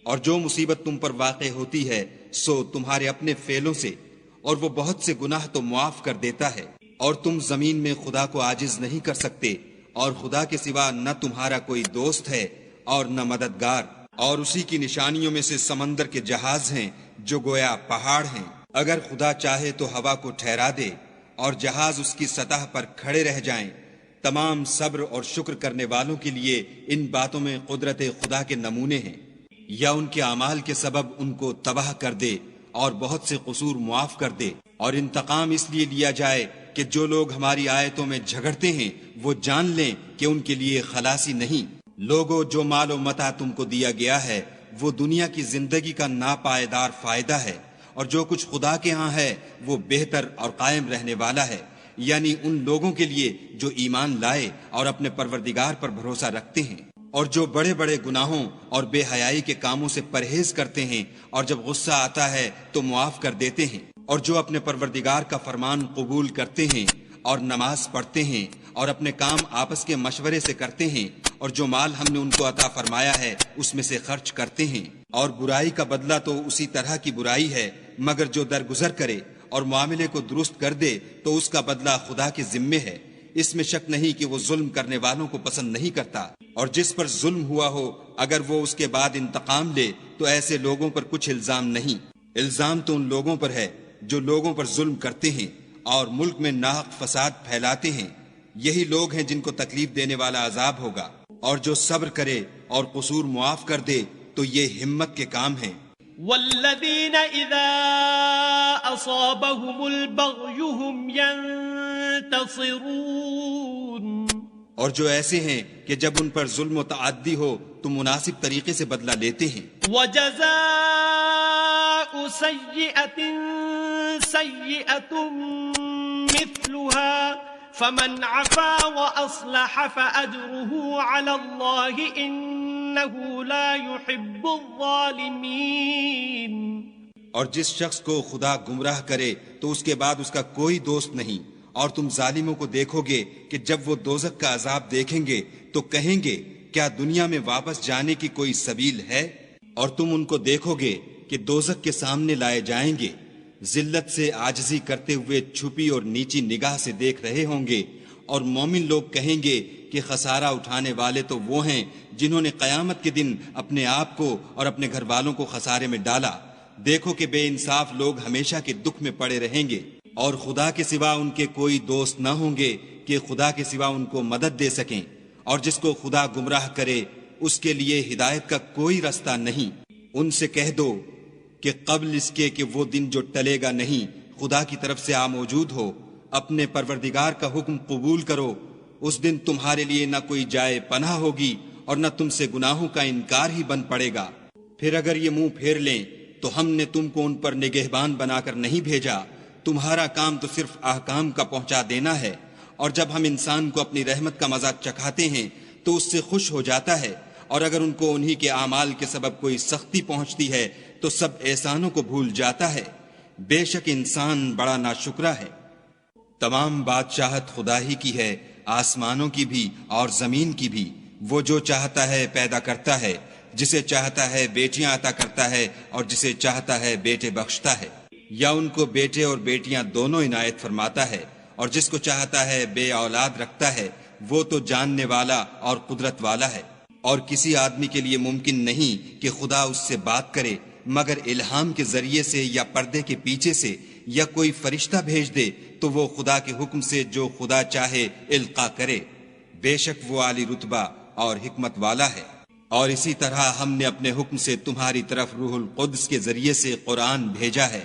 اور جو مصیبت تم پر واقع ہوتی ہے سو تمہارے اپنے فعلوں سے، اور وہ بہت سے گناہ تو معاف کر دیتا ہے۔ اور تم زمین میں خدا کو عاجز نہیں کر سکتے، اور خدا کے سوا نہ تمہارا کوئی دوست ہے اور نہ مددگار۔ اور اسی کی نشانیوں میں سے سمندر کے جہاز ہیں جو گویا پہاڑ ہیں۔ اگر خدا چاہے تو ہوا کو ٹھہرا دے اور جہاز اس کی سطح پر کھڑے رہ جائیں۔ تمام صبر اور شکر کرنے والوں کے لیے ان باتوں میں قدرت خدا کے نمونے ہیں۔ یا ان کے اعمال کے سبب ان کو تباہ کر دے اور بہت سے قصور معاف کر دے۔ اور انتقام اس لیے لیا جائے کہ جو لوگ ہماری آیتوں میں جھگڑتے ہیں وہ جان لیں کہ ان کے لیے خلاصی نہیں۔ لوگوں، جو مال و متاع تم کو دیا گیا ہے وہ دنیا کی زندگی کا ناپائیدار فائدہ ہے، اور جو کچھ خدا کے ہاں ہے وہ بہتر اور قائم رہنے والا ہے، یعنی ان لوگوں کے لیے جو ایمان لائے اور اپنے پروردگار پر بھروسہ رکھتے ہیں، اور جو بڑے بڑے گناہوں اور بے حیائی کے کاموں سے پرہیز کرتے ہیں، اور جب غصہ آتا ہے تو معاف کر دیتے ہیں، اور جو اپنے پروردگار کا فرمان قبول کرتے ہیں اور نماز پڑھتے ہیں اور اپنے کام آپس کے مشورے سے کرتے ہیں، اور جو مال ہم نے ان کو عطا فرمایا ہے اس میں سے خرچ کرتے ہیں۔ اور برائی کا بدلہ تو اسی طرح کی برائی ہے، مگر جو درگزر کرے اور معاملے کو درست کر دے تو اس کا بدلہ خدا کے ذمے ہے۔ اس میں شک نہیں کہ وہ ظلم کرنے والوں کو پسند نہیں کرتا۔ اور جس پر ظلم ہوا ہو اگر وہ اس کے بعد انتقام لے تو ایسے لوگوں پر کچھ الزام نہیں۔ الزام تو ان لوگوں پر ہے جو لوگوں پر ظلم کرتے ہیں اور ملک میں ناحق فساد پھیلاتے ہیں۔ یہی لوگ ہیں جن کو تکلیف دینے والا عذاب ہوگا۔ اور جو صبر کرے اور قصور معاف کر دے تو یہ ہمت کے کام ہیں۔ والذین اذا اصابهم البغی هم ينتصرون، اور جو ایسے ہیں کہ جب ان پر ظلم و تعدی ہو تو مناسب طریقے سے بدلہ لیتے ہیں۔ وجزاء سیئۃ سیئۃ مثلها فمن عفا واصلح فاجره على الله انه لا يحب الظالمین۔ اور جس شخص کو خدا گمراہ کرے تو اس کے بعد اس کا کوئی دوست نہیں، اور تم ظالموں کو دیکھو گے کہ جب وہ دوزخ کا عذاب دیکھیں گے تو کہیں گے کیا دنیا میں واپس جانے کی کوئی سبیل ہے؟ اور تم ان کو دیکھو گے کہ دوزخ کے سامنے لائے جائیں گے، ذلت سے عاجزی کرتے ہوئے چھپی اور نیچی نگاہ سے دیکھ رہے ہوں گے، اور مومن لوگ کہیں گے کہ خسارہ اٹھانے والے تو وہ ہیں جنہوں نے قیامت کے دن اپنے آپ کو اور اپنے گھر والوں کو خسارے میں ڈالا۔ دیکھو کہ بے انصاف لوگ ہمیشہ کے دکھ میں پڑے رہیں گے، اور خدا کے سوا ان کے کوئی دوست نہ ہوں گے کہ خدا کے سوا ان کو مدد دے سکیں۔ اور جس کو خدا گمراہ کرے اس کے لیے ہدایت کا کوئی رستہ نہیں۔ ان سے کہہ دو کہ قبل اس کے کہ وہ دن جو ٹلے گا نہیں خدا کی طرف سے موجود ہو، اپنے پروردگار کا حکم قبول کرو۔ اس دن تمہارے لیے نہ کوئی جائے پناہ ہوگی اور نہ تم سے گناہوں کا انکار ہی بن پڑے گا۔ پھر اگر یہ منہ پھیر لیں تو ہم نے تم کو ان پر نگہبان بنا کر نہیں بھیجا، تمہارا کام تو صرف احکام کا پہنچا دینا ہے۔ اور جب ہم انسان کو اپنی رحمت کا مزہ چکھاتے ہیں تو اس سے خوش ہو جاتا ہے، اور اگر ان کو انہی کے اعمال کے سبب کوئی سختی پہنچتی ہے تو سب احسانوں کو بھول جاتا ہے۔ بے شک انسان بڑا ناشکرا ہے۔ تمام بادشاہت خدا ہی کی ہے، آسمانوں کی بھی اور زمین کی بھی۔ وہ جو چاہتا ہے پیدا کرتا ہے، جسے چاہتا ہے بیٹیاں عطا کرتا ہے اور جسے چاہتا ہے بیٹے بخشتا ہے، یا ان کو بیٹے اور بیٹیاں دونوں عنایت فرماتا ہے، اور جس کو چاہتا ہے بے اولاد رکھتا ہے۔ وہ تو جاننے والا اور قدرت والا ہے۔ اور کسی آدمی کے لیے ممکن نہیں کہ خدا اس سے بات کرے مگر الہام کے ذریعے سے یا پردے کے پیچھے سے، یا کوئی فرشتہ بھیج دے تو وہ خدا کے حکم سے جو خدا چاہے القا کرے۔ بے شک وہ عالی رتبہ اور حکمت والا ہے۔ اور اسی طرح ہم نے اپنے حکم سے تمہاری طرف روح القدس کے ذریعے سے قرآن بھیجا ہے۔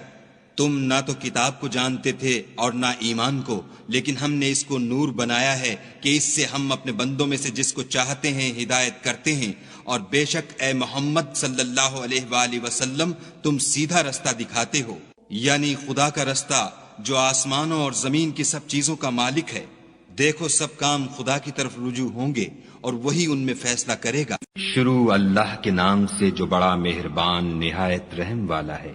تم نہ تو کتاب کو جانتے تھے اور نہ ایمان کو، لیکن ہم نے اس کو نور بنایا ہے کہ اس سے ہم اپنے بندوں میں سے جس کو چاہتے ہیں ہدایت کرتے ہیں۔ اور بے شک اے محمد صلی اللہ علیہ وآلہ وسلم تم سیدھا رستہ دکھاتے ہو، یعنی خدا کا رستہ جو آسمانوں اور زمین کی سب چیزوں کا مالک ہے۔ دیکھو سب کام خدا کی طرف رجوع ہوں گے اور وہی ان میں فیصلہ کرے گا۔ شروع اللہ کے نام سے جو بڑا مہربان نہایت رحم والا ہے۔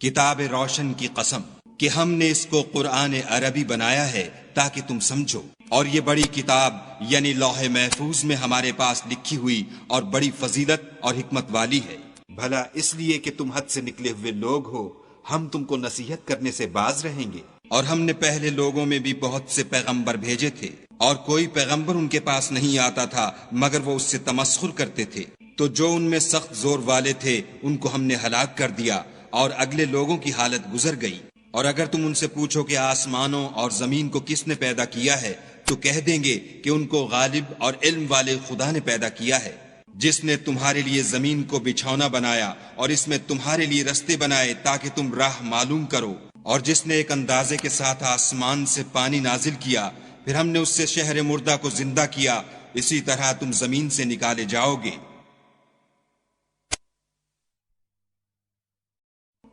کتاب روشن کی قسم کہ ہم نے اس کو قرآن عربی بنایا ہے تاکہ تم سمجھو، اور یہ بڑی کتاب یعنی لوح محفوظ میں ہمارے پاس لکھی ہوئی اور بڑی فضیلت اور حکمت والی ہے۔ بھلا اس لیے کہ تم حد سے نکلے ہوئے لوگ ہو ہم تم کو نصیحت کرنے سے باز رہیں گے؟ اور ہم نے پہلے لوگوں میں بھی بہت سے پیغمبر بھیجے تھے اور کوئی پیغمبر ان کے پاس نہیں آتا تھا مگر وہ اس سے تمسخر کرتے تھے، تو جو ان میں سخت زور والے تھے ان کو ہم نے ہلاک کر دیا اور اگلے لوگوں کی حالت گزر گئی۔ اور اگر تم ان سے پوچھو کہ آسمانوں اور زمین کو کس نے پیدا کیا ہے تو کہہ دیں گے کہ ان کو غالب اور علم والے خدا نے پیدا کیا ہے، جس نے تمہارے لیے زمین کو بچھونا بنایا اور اس میں تمہارے لیے رستے بنائے تاکہ تم راہ معلوم کرو، اور جس نے ایک اندازے کے ساتھ آسمان سے پانی نازل کیا پھر ہم نے اس سے شہر مردہ کو زندہ کیا، اسی طرح تم زمین سے نکالے جاؤ گے۔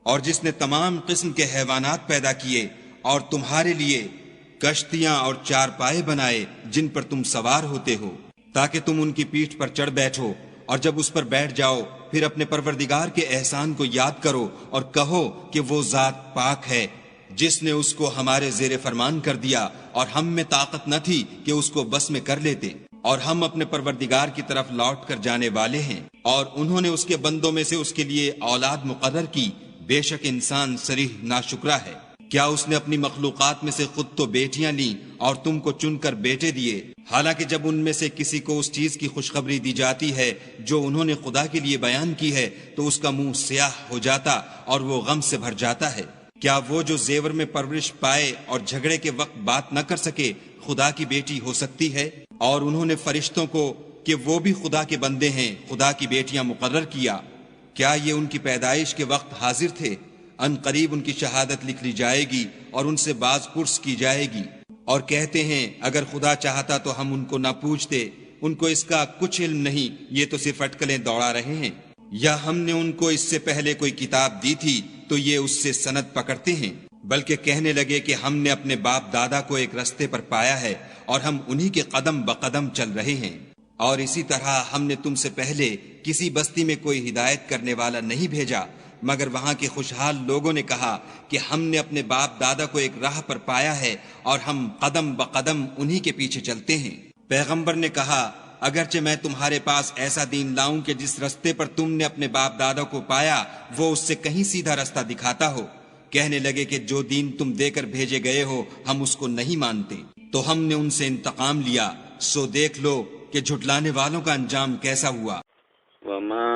اور جس نے تمام قسم کے حیوانات پیدا کیے اور تمہارے لیے کشتیاں اور چارپائے بنائے جن پر تم سوار ہوتے ہو تاکہ تم ان کی پیٹھ پر چڑھ بیٹھو، اور جب اس پر بیٹھ جاؤ پھر اپنے پروردگار کے احسان کو یاد کرو اور کہو کہ وہ ذات پاک ہے جس نے اس کو ہمارے زیر فرمان کر دیا اور ہم میں طاقت نہ تھی کہ اس کو بس میں کر لیتے، اور ہم اپنے پروردگار کی طرف لوٹ کر جانے والے ہیں، اور انہوں نے اس کے بندوں میں سے اس کے لیے اولاد مقرر کی، بے شک انسان صریح ناشکرا ہے۔ کیا اس نے اپنی مخلوقات میں سے خود تو بیٹیاں لیں اور تم کو چن کر بیٹے دیے، حالانکہ جب ان میں سے کسی کو اس چیز کی خوشخبری دی جاتی ہے جو انہوں نے خدا کے لیے بیان کی ہے تو اس کا منہ سیاہ ہو جاتا اور وہ غم سے بھر جاتا ہے۔ کیا وہ جو زیور میں پرورش پائے اور جھگڑے کے وقت بات نہ کر سکے خدا کی بیٹی ہو سکتی ہے؟ اور انہوں نے فرشتوں کو کہ وہ بھی خدا کے بندے ہیں خدا کی بیٹیاں مقرر کیا، کیا یہ ان کی پیدائش کے وقت حاضر تھے؟ ان قریب ان کی شہادت لکھ لی جائے گی اور ان سے باز پرس کی جائے گی، اور کہتے ہیں اگر خدا چاہتا تو ہم ان کو نہ پوچھتے، ان کو اس کا کچھ علم نہیں، یہ تو صرف اٹکلیں دوڑا رہے ہیں۔ یا ہم نے ان کو اس سے پہلے کوئی کتاب دی تھی تو یہ اس سے سند پکڑتے ہیں، بلکہ کہنے لگے کہ ہم نے اپنے باپ دادا کو ایک رستے پر پایا ہے اور ہم انہی کے قدم بقدم چل رہے ہیں۔ اور اسی طرح ہم نے تم سے پہلے کسی بستی میں کوئی ہدایت کرنے والا نہیں بھیجا مگر وہاں کے خوشحال لوگوں نے کہا کہ ہم نے اپنے باپ دادا کو ایک راہ پر پایا ہے اور ہم قدم بقدم انہی کے پیچھے چلتے ہیں۔ پیغمبر نے کہا اگرچہ میں تمہارے پاس ایسا دین لاؤں کہ جس رستے پر تم نے اپنے باپ دادا کو پایا وہ اس سے کہیں سیدھا رستہ دکھاتا ہو، کہنے لگے کہ جو دین تم دے کر بھیجے گئے ہو ہم اس کو نہیں مانتے، تو ہم نے ان سے انتقام لیا، سو دیکھ لو کہ جھٹلانے والوں کا انجام کیسا ہوا۔ وما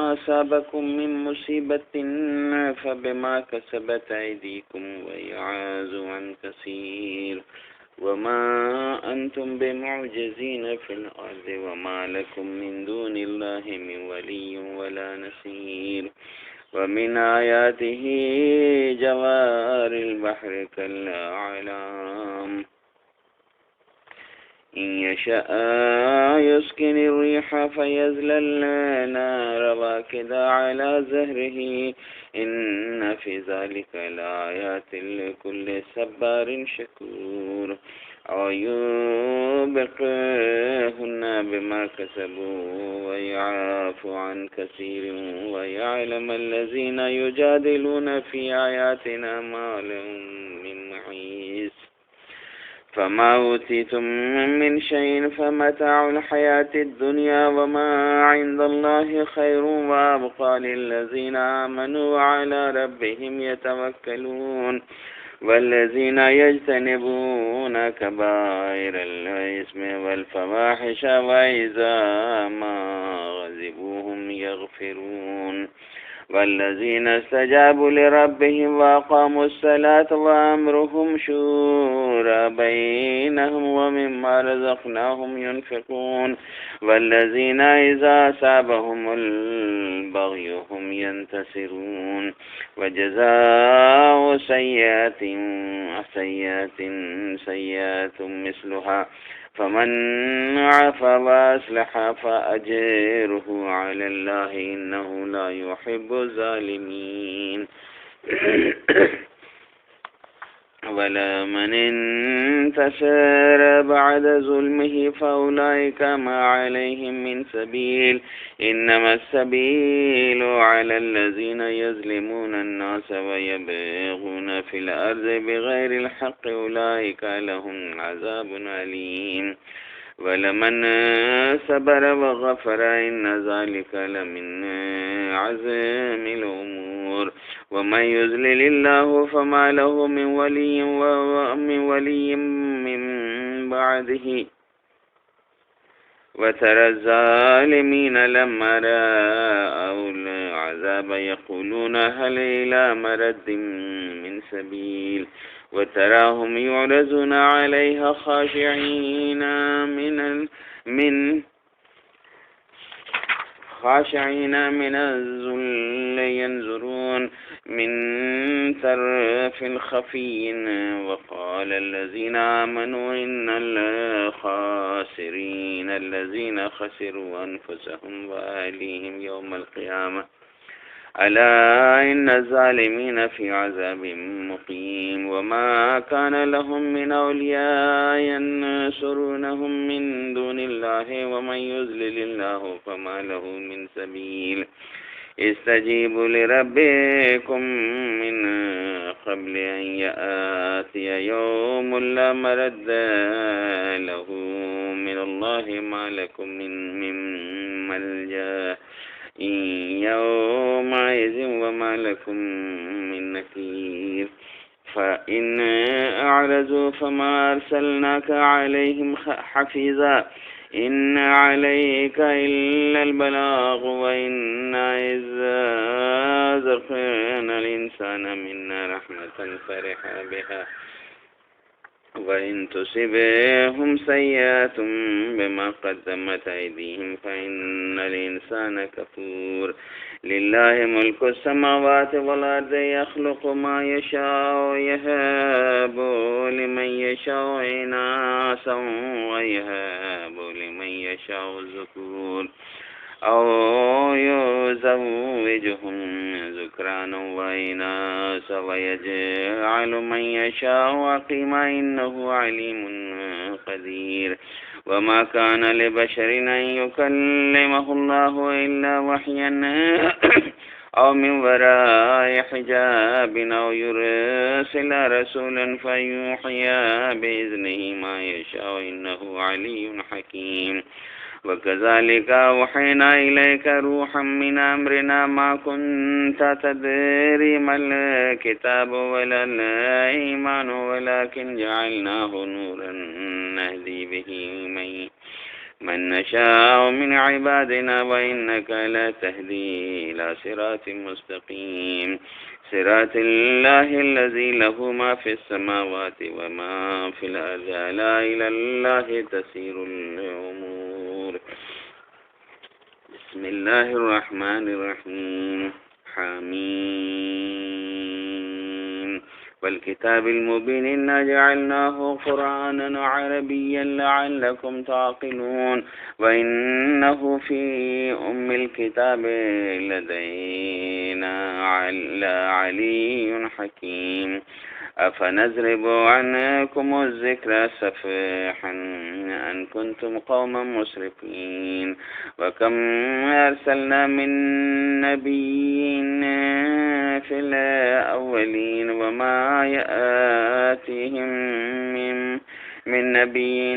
أصابكم من مصيبة فبما كسبت أيديكم ويعفو عن كثير وما أنتم بمعجزين في الأرض وما لكم من دون الله من ولي ولا نصير ومن آياته جوار البحر كالأعلام إن يشاء يسكن الريح فيظللن رواكد على زهره إن في ذلك لآيات لكل صبار شكور أو يوبقهن بما كسبوا ويعفو عن كثير ويعلم الذين يجادلون في آياتنا ما لهم من محيص فما أوتيتم من شيء فمتاع الحياة الدنيا وما عند الله خير وأبقى للذين آمنوا وعلى ربهم يتوكلون والذين يجتنبون كبائر الإثم والفواحش وإذا ما غضبوا هم يغفرون والذين استجابوا لربهم وأقاموا الصلاة وأمرهم شورى بينهم ومما رزقناهم ينفقون والذين إذا أصابهم البغي هم ينتصرون وجزاء سيئة سيئة مثلها فمن عفا وأصلح فأجره على الله إنه لا يحب الظالمين ولا من انتصر بعد ظلمه فأولئك ما عليهم من سبيل إنما السبيل على الذين يظلمون الناس ويبغون في الأرض بغير الحق أولئك لهم عذاب أليم ولمن صبر وغفر إن ذلك لمن عزم الأمور ومن يذلل الله فما له من ولي من بعده وترى الظالمين لما رأوا العذاب يقولون هل إلى مرد من سبيل وتراهم يعرضون عليها خاشعين من الذل ينظرون من طرف خفي وقال الذين آمنوا إن الخاسرين الذين خسروا أنفسهم وأهليهم يوم القيامة ألا إن الظالمين في عذاب مقيم وما كان لهم من أولياء ينصرونهم من دون الله ومن يضلل الله فما له من سبيل استجيبوا لربكم من قبل أن يأتي يوم لا مرد له من الله ما لكم من ملجأ يومئذ وما لكم من نكير فإن أعرضوا فما أرسلناك عليهم حفيظا إن عليك إلا البلاغ وإنا إذا أذقنا الإنسان منا رحمة فرح بها وإن تصبهم سيئات بما قدمت أيديهم فإن الإنسان كفور لله ملك السماوات والأرض يخلق ما يشاء يهب لمن يشاء إناثا ويهب لمن يشاء الذكور أو يزوجهم ذكرانا وإناثا ويجعل من يشاء عقيما إنه عليم قدير وما كان لبشر أن يكلمه الله إلا وحيا أو من وراء حجاب أو يرسل رسولا فيوحي بإذنه ما يشاء إنه علي حكيم وكذلك أوحينا إليك روحا من أمرنا ما كنت تدري ما الكتاب ولا الإيمان ولكن جعلناه نورا نهدي به من نشاء من عبادنا وإنك لا تهدي إلى صراط مستقيم صراط الله الذي له ما في السماوات وما في الأرض ألا إلى الله تسير الأمور بسم الله الرحمن الرحيم حميم والكتاب المبين إنا جعلناه قرآنا عربيا لعلكم تعقلون وإنه في أم الكتاب لدينا علي حكيم أفنضرب عنكم الذكر صفحا أن كنتم قوما مسرفين وكم أرسلنا من نبي في الأولين وما يأتيهم من نبي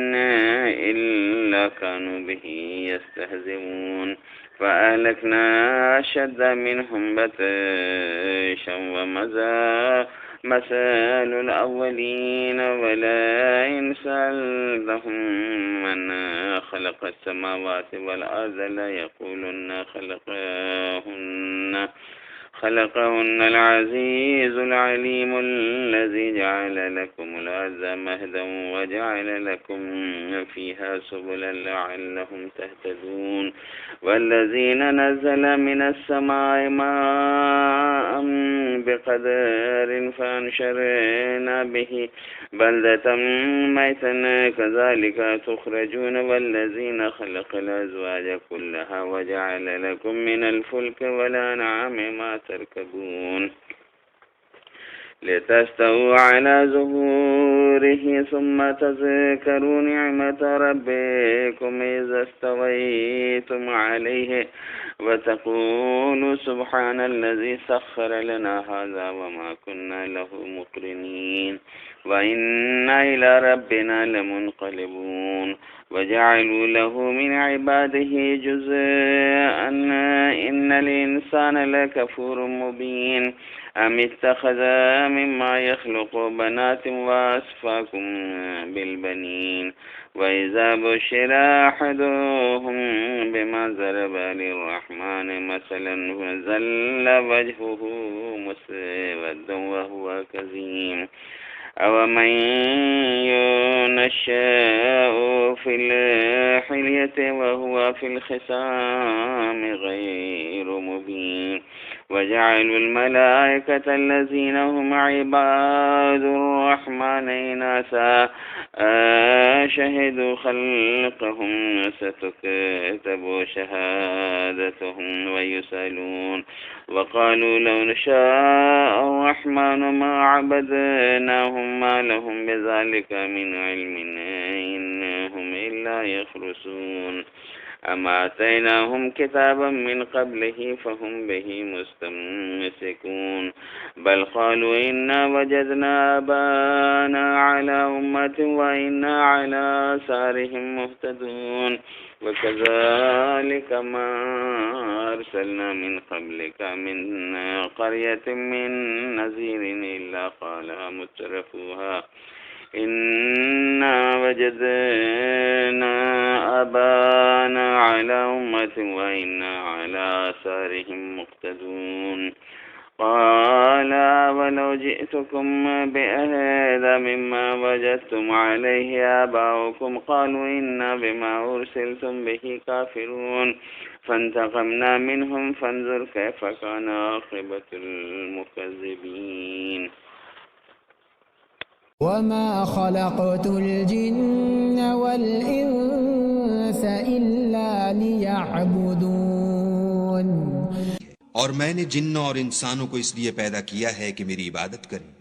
إلا كانوا به يستهزئون فأهلكنا أشد منهم بطشا ومضى مثل الأولين ولئن سألتهم من خلق السماوات والأرض ليقولن خلقهن العزيز العليم الذي جعل لكم الأرض مهدا وجعل لكم فيها سبلا لعلهم تهتدون والذين نزل من السماء ماء بقدر فأنشرنا به بلدة ميتا كذلك تخرجون والذين خلق الأزواج كلها وجعل لكم من الفلك والأنعام ما تركبون لتستووا على ظهوره ثم تذكروا نعمة ربكم إذا استويتم عليه وتقولوا سبحان الذي سخر لنا هذا وما كنا له مقرنين وإنا إلى ربنا لمنقلبون وجعلوا له من عباده جزءا إن الإنسان لكفور مبين أم اتخذ مما يخلق بنات وأصفاكم بالبنين وإذا بشر أحدهم بما ضرب للرحمن مثلا ظل وجهه مسودا وهو كظيم أومن ينشأ في الحلية وهو في الخصام غير مبين وجعلوا الملائكة الذين هم عباد الرحمن إناثا شهدوا خلقهم ستكتب شهادتهم ويسألون وقالوا لو نشاء الرحمن ما عبدناهم ما لهم بذلك من علم إنهم إلا يخرصون أم آتيناهم كتابا من قبله فهم به مستمسكون بل قالوا إنا وجدنا آباءنا على أمة وإنا على آثارهم مهتدون وكذلك ما أرسلنا من قبلك من قرية من نذير إلا قال مترفوها إنا وجدنا آباءنا على أمة وإنا على آثارهم مقتدون قال ولو جئتكم بأهدى مما وجدتم عليه آباؤكم قالوا إنا بما أرسلتم به كافرون فانتقمنا منهم فانظر كيف كان عاقبة المكذبين وما خلقت الجن والإنس إلا ليعبدون اور میں نے جن اور انسانوں کو اس لیے پیدا کیا ہے کہ میری عبادت کریں